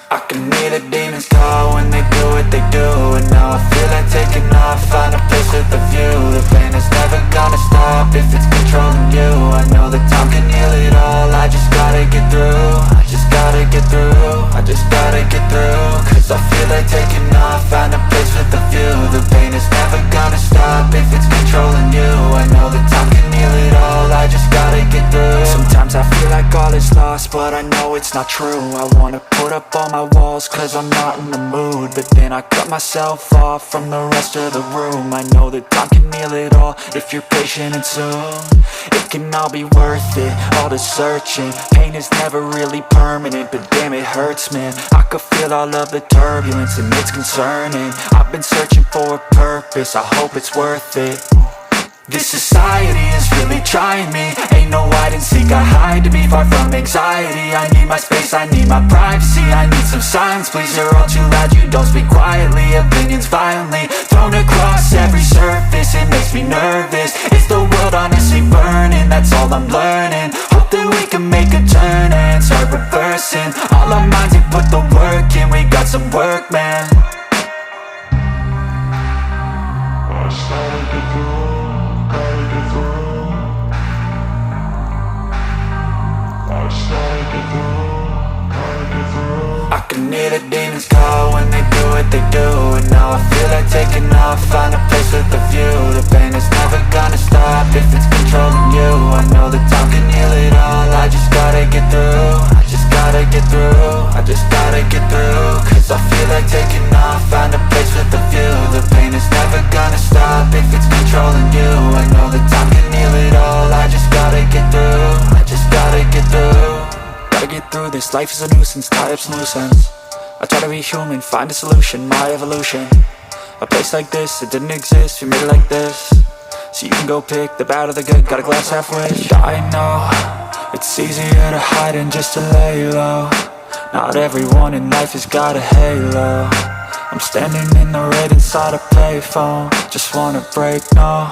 I can hear the demons call when they do what they do. And now I feel like taking off, find a place with a view. The pain is never gonna stop if it's controlling you. I know that time can heal it all, I just gotta get through. I just gotta get through, I just gotta get through. Cause I feel like taking off, find a place with a view. The pain is never gonna stop if it's controlling you. I know that time can heal it all, I just gotta get through. Sometimes I feel like all is lost, but I know it's not true. I wanna put up all my walls cause I'm not in the mood, but then I cut myself off from the rest of the room. I know that time can heal it all if you're patient and soon it can all be worth it, all the searching. Pain is never really permanent, but damn it hurts, man. I could feel all of the turbulence and it's concerning. I've been searching for a purpose, I hope it's worth it. This society is really trying me. Ain't no hide and seek, I hide to be far from anxiety. I need my space, I need my privacy. I need some silence, please, you're all too loud. You don't speak quietly, opinions violently thrown across every surface. It makes me nervous, is the world honestly burning? That's all I'm learning. Hope that we can make a turn and start reversing all our minds and put the work in. We got some work, man. I started to grow. I can hear the demons call when they do what they do. And now I feel like taking off, find a place with a view. The pain is never gonna stop if it's controlling you. I know that time can heal it all, I just gotta get through. I just gotta get through, I just gotta get through. Cause I feel like taking off, find a place with a view. The pain is never gonna stop if it's controlling you. I know that time can heal it all, I just gotta get through. I just gotta get through. Gotta get through this, life is a nuisance, tie up some loose ends. I try to be human, find a solution, my evolution. A place like this, it didn't exist, we made it like this. So you can go pick the bad or the good, got a glass halfway. I know, it's easier to hide than just to lay low. Not everyone in life has got a halo. I'm standing in the red inside a payphone, just wanna break, no.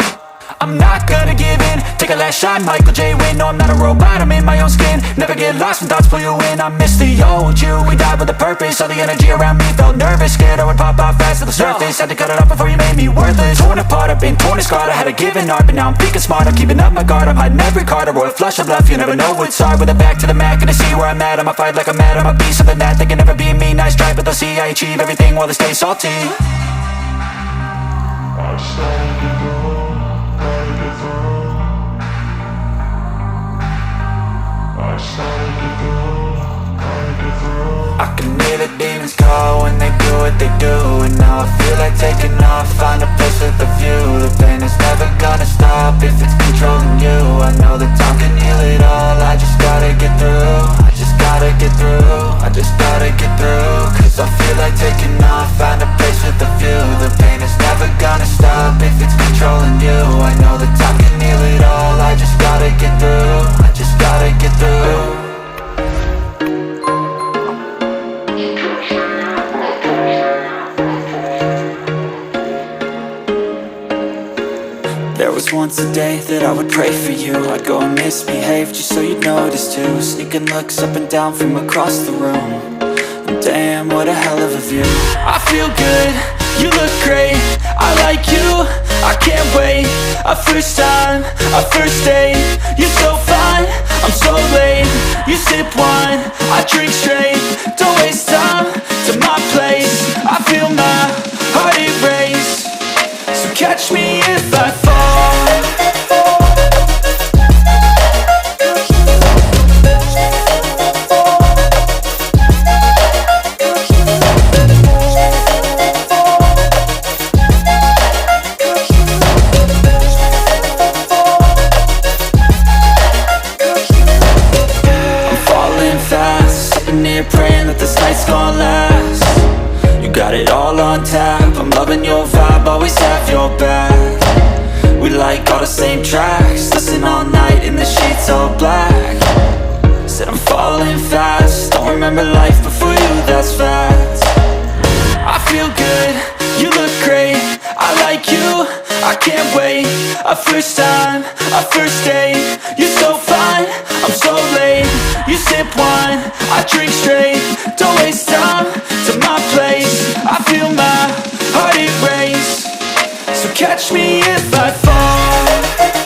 I'm not gonna give in, take a last shot, Michael J. Win. No, I'm not a robot, I'm in my own skin. Never get lost when thoughts pull you in. I miss the old you, we died with a purpose. All the energy around me felt nervous, scared I would pop out fast to the surface. Had to cut it off before you made me worthless. Torn apart, I've been torn and scarred. I had a given art, but now I'm peeking smart. I'm keeping up my guard, I'm hiding every card. A royal flush of bluff, you never know what's hard. With a back to the mat, gonna see where I'm at. I'ma fight like I'm mad, I'ma be something that they can never be me. Nice try, but they'll see I achieve everything while they stay salty. I started to go. I can hear the demons call when they do what they do. And now I feel like taking off, find a place with a view. The pain is never gonna stop if it's controlling you. I know that time can heal it all, I just gotta get through. I just gotta get through, I just gotta get through. Cause I feel like taking off, find a place with a view. The pain is never gonna stop if it's controlling you. I know that time can heal it all, I just gotta get through. I just gotta get through. There was once a day that I would pray for you. I'd go and misbehave just so you'd notice too. Sneaking looks up and down from across the room. And damn, what a hell of a view. I feel good, you look great, I like you, I can't wait. A first time, a first date, you're so fine, I'm so late. You sip wine, I drink straight, don't waste time to my place. I feel my heart erase, so catch me if I fall. Praying that this night's gonna last. You got it all on tap, I'm loving your vibe, always have your back. We like all the same tracks, listen all night in the sheets all black. Said I'm falling fast, don't remember life before you, that's fact. I feel good, you look great, I like you, I can't wait. A first time, a first date, you're so fine, I'm so late. You sip wine, I drink straight, don't waste time to my place. I feel my heart erase, so catch me if I fall.